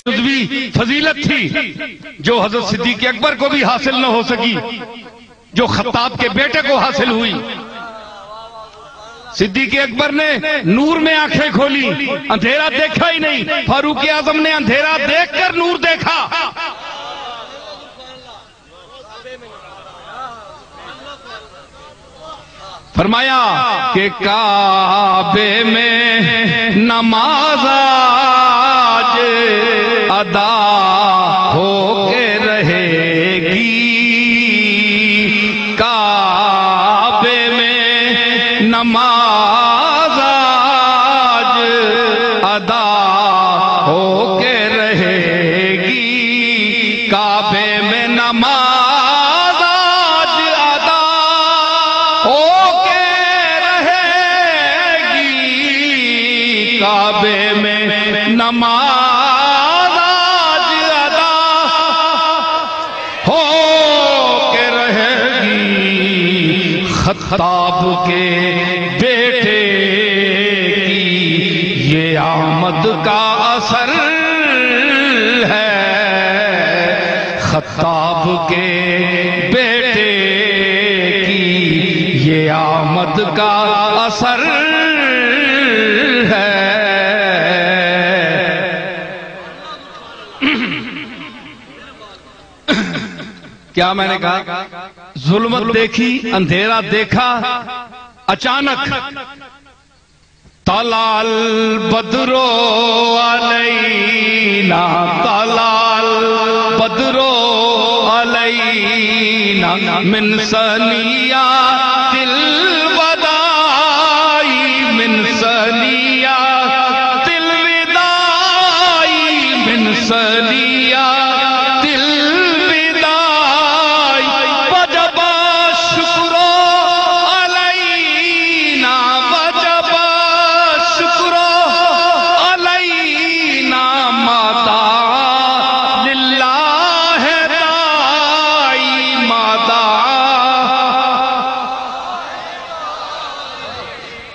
جزوی فضیلت تھی جو حضرت صدیق اکبر کو بھی حاصل نہ ہو سکی، جو خطاب کے بیٹے کو حاصل ہوئی۔ صدیق اکبر نے نور میں آنکھیں کھولی، اندھیرا دیکھا ہی نہیں۔ فاروق اعظم نے اندھیرا دیکھ کر نور دیکھا۔ فرمایا کہ کعبے میں نماز آج ادا ہو کے رہے گی، کعبے میں نماز آج ادا ہو کے رہے گی، کعبے میں نماز آج ادا ہو کے رہے گی، کعبے میں نماز خطاب کے بیٹے کی یہ آمد کا اثر ہے، خطاب کے بیٹے کی یہ آمد کا اثر ہے۔ کیا میں نے کہا؟ ظلمت دیکھی، اندھیرا دیکھا، اچانک طلع البدر علینا، طلع البدر علینا من ثنیات الوداع، من ثنیات الوداع، من ثنیات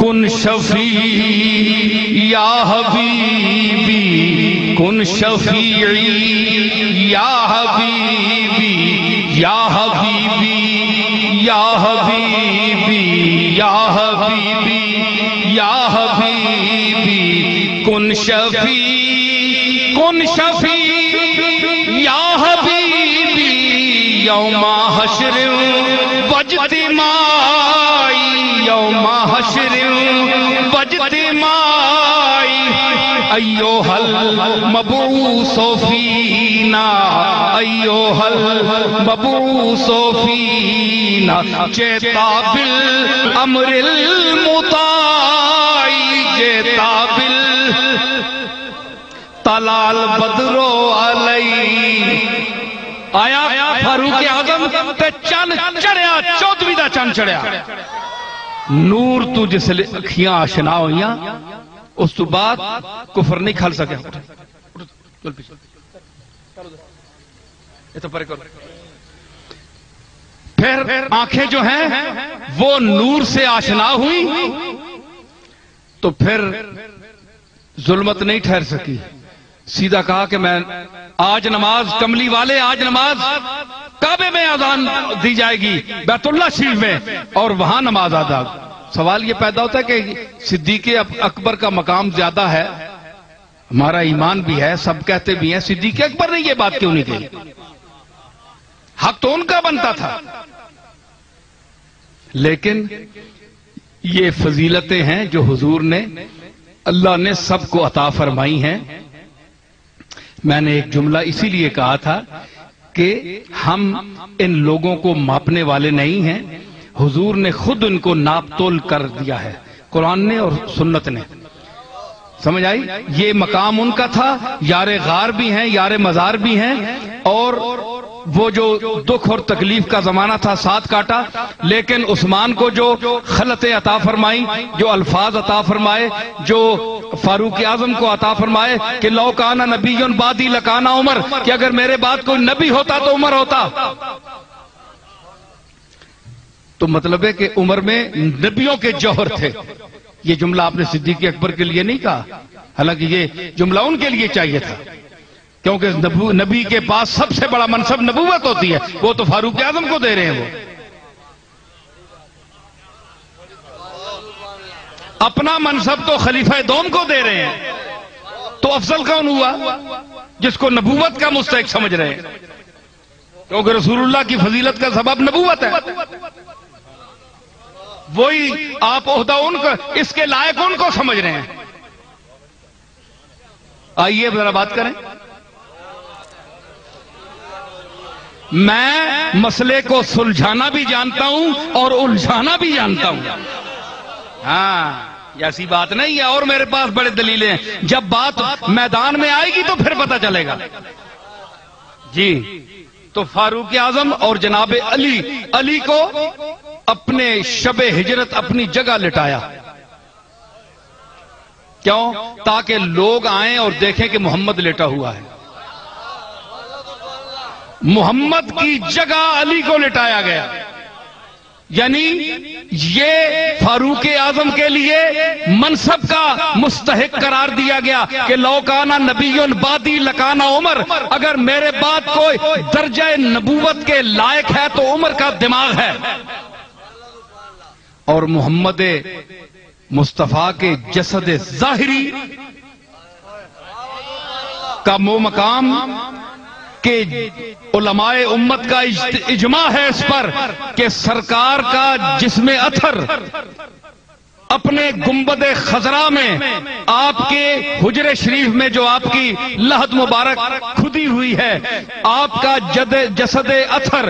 کن شفیعی یا حبیبی، کن شفیعی یا حبیبی، یا حبیبی یا حبیبی، یا حبیبی یا حبیبی، کن شفیع، کن شفیع یا حبیبی یوم حشر واجتماعی، یوم حشر واجتماعی، ایھا المبعوث فینا، ایھا المبعوث فینا، جئتا بالامر المطاع، جئتا طلع البدر علی، آیا فاروق اعظم تے چند چڑھیا، 14ویں دا چند چڑھیا، نور تو جس لئے اکھیاں آشنا ہوئیاں، اس تو بعد کفر نہیں کھل سکے۔ پھر آنکھیں جو ہیں وہ نور سے آشنا ہوئی تو پھر ظلمت نہیں ٹھہر سکی، سیدھا کہا کہ میں آج نماز، کملی والے آج نماز کعبے میں اذان دی جائے گی، بیت اللہ شریف میں، اور وہاں نماز ادا۔ سوال یہ پیدا ہوتا ہے کہ صدیق اکبر کا مقام زیادہ ہے، ہمارا ایمان بھی ہے، سب کہتے بھی ہیں، صدیق اکبر نے یہ بات کیوں نہیں کہی؟ حق تو ان کا بنتا تھا۔ لیکن یہ فضیلتیں ہیں جو حضور نے، اللہ نے سب کو عطا فرمائی ہیں۔ میں نے ایک جملہ اسی لیے کہا تھا کہ ہم ان لوگوں کو ماپنے والے نہیں ہیں، حضور نے خود ان کو ناپ تول کر دیا ہے، قرآن نے اور سنت نے۔ سمجھ آئی؟ یہ مقام ان کا تھا، یار غار بھی ہیں، یار مزار بھی ہیں، اور وہ جو دکھ اور تکلیف کا زمانہ تھا ساتھ کاٹا، لیکن عثمان کو جو خلط عطا فرمائی، جو الفاظ عطا فرمائے، جو فاروق اعظم کو عطا فرمائے کہ لو کانا نبی بعدی لکانا عمر، کہ اگر میرے بعد کوئی نبی ہوتا تو عمر ہوتا، تو مطلب ہے کہ عمر میں نبیوں کے جوہر تھے۔ یہ جملہ آپ نے صدیق اکبر کے لیے نہیں کہا، حالانکہ یہ جملہ ان کے لیے چاہیے تھا۔ کیونکہ نبی کے پاس سب سے بڑا منصب نبوت ہوتی ہے، وہ تو فاروق اعظم کو دے رہے ہیں، وہ اپنا منصب تو خلیفہ دوم کو دے رہے ہیں، تو افضل کون ہوا؟ جس کو نبوت کا مستحق سمجھ رہے ہیں، کیونکہ رسول اللہ کی فضیلت کا سبب نبوت ہے، وہی آپ عہدہ ان کو، اس کے لائق ان کو سمجھ رہے ہیں۔ آئیے ذرا بات کریں۔ میں مسئلے کو سلجھانا بھی جانتا ہوں اور الجھانا بھی جانتا ہوں، ہاں ایسی بات نہیں ہے، اور میرے پاس بڑے دلیلیں ہیں، جب بات میدان میں آئے گی تو پھر پتہ چلے گا۔ جی تو فاروق اعظم اور جناب علی کو اپنے شب ہجرت اپنی جگہ لٹایا، کیوں؟ تاکہ لوگ آئیں اور دیکھیں کہ محمد لیٹا ہوا ہے، محمد کی جگہ علی کو لٹایا گیا، یعنی یہ فاروق اعظم کے لیے منصب کا مستحق قرار دیا گیا کہ لو کانا نبی بعدی لکانا عمر، اگر میرے بعد کوئی درجہ نبوت کے لائق ہے تو عمر کا دماغ ہے، اور محمد مصطفیٰ کے جسد ظاہری کا وہ مقام کہ علماء امت کا اجماع ہے اس پر کہ سرکار کا جسم اطہر اپنے گنبد خضرا میں، آپ کے حجر شریف میں جو آپ کی لحد مبارک کھدی ہوئی ہے، آپ کا جسد اطہر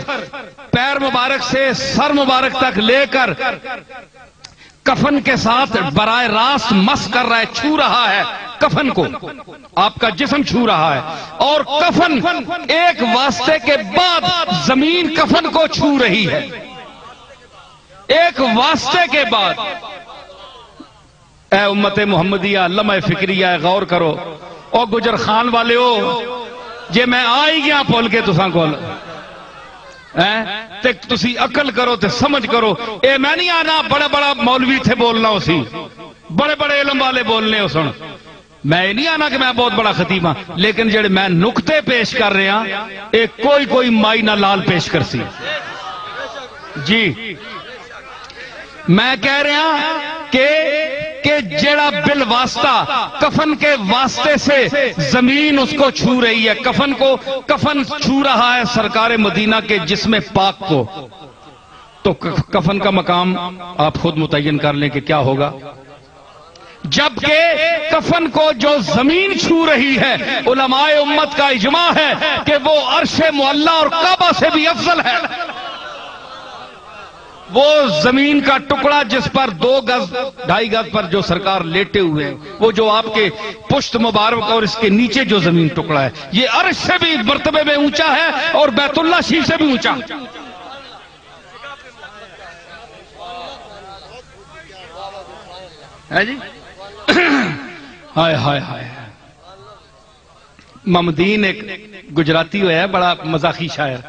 پیر مبارک سے سر مبارک تک لے کر کفن کے ساتھ براہ راست مس کر رہا ہے، چھو رہا ہے کفن کو، آپ کا جسم چھو رہا ہے، اور کفن ایک واسطے کے بعد زمین کفن کو چھو رہی ہے، ایک واسطے کے بعد۔ اے امت محمدیہ، لمحہ فکریہ غور کرو، او گجر خان والے ہو جے میں آئی گیا بول کے تساں کول تے تسی عقل کرو تے سمجھ کرو، اے میں نہیں آنا بڑا بڑا مولوی تھے بولنا اسی، بڑے بڑے علم والے بولنے ہو، سن میں نہیں آنا کہ میں بہت بڑا خطیب ہاں، لیکن جڑے میں نقطے پیش کر رہے ہیں ایک کوئی مائی نہ لال پیش کر سی۔ جی میں کہہ رہا ہوں کہ جڑا بالواسطہ کفن کے واسطے سے زمین اس کو چھو رہی ہے، کفن چھو رہا ہے سرکار مدینہ کے جسم پاک کو، تو کفن کا مقام آپ خود متعین کر لیں کہ کیا ہوگا، جبکہ کفن کو جو زمین چھو رہی ہے علماء امت کا اجماع ہے کہ وہ عرش معلی اور کعبہ سے بھی افضل ہے، وہ زمین کا ٹکڑا جس پر 2 گز 2.5 گز پر جو سرکار لیٹے ہوئے ہیں، وہ جو آپ کے پشت مبارک اور اس کے نیچے جو زمین ٹکڑا ہے، یہ عرش سے بھی مرتبے میں اونچا ہے اور بیت اللہ شریف سے بھی اونچا ہے۔ جی ہائے ہائے ہائے، ممدین ایک گجراتی ہوا ہے، بڑا مزاحی شاعر،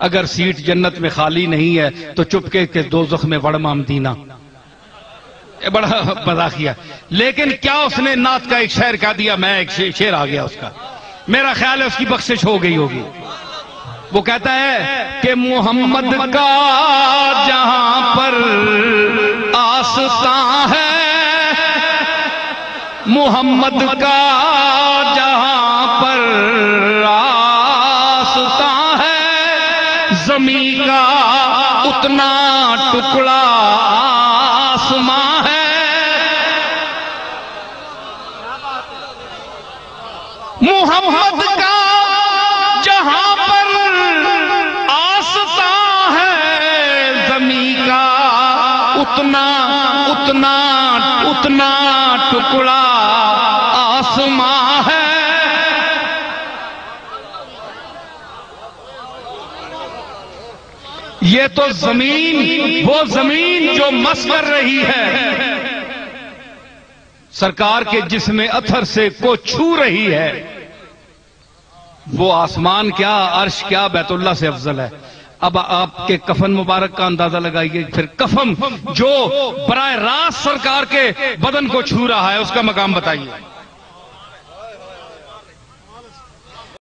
اگر سیٹ جنت میں خالی نہیں ہے تو چپکے کے دوزخ میں وڑ مامدینہ، بڑا مزاحیہ، لیکن کیا اس نے نعت کا ایک شعر کہہ دیا، میں ایک شعر آ گیا اس کا، میرا خیال ہے اس کی بخشش ہو گئی ہوگی۔ وہ کہتا ہے کہ محمد کا جہاں پر آستان ہے، محمد کا جہاں پر آستان ہے، زمین کا اتنا ٹکڑا آسمان ہے، محمد کا جہاں پر آستان ہے، زمین کا اتنا ٹکڑا آسمان ہے۔ یہ تو زمین، وہ زمین جو مس کر رہی ہے سرکار کے جسم اطہر سے کو چھو رہی ہے، وہ آسمان کیا، عرش کیا، بیت اللہ سے افضل ہے۔ اب آپ کے کفن مبارک کا اندازہ لگائیے، پھر کفن جو براہ راست سرکار کے بدن کو چھو رہا ہے اس کا مقام بتائیے۔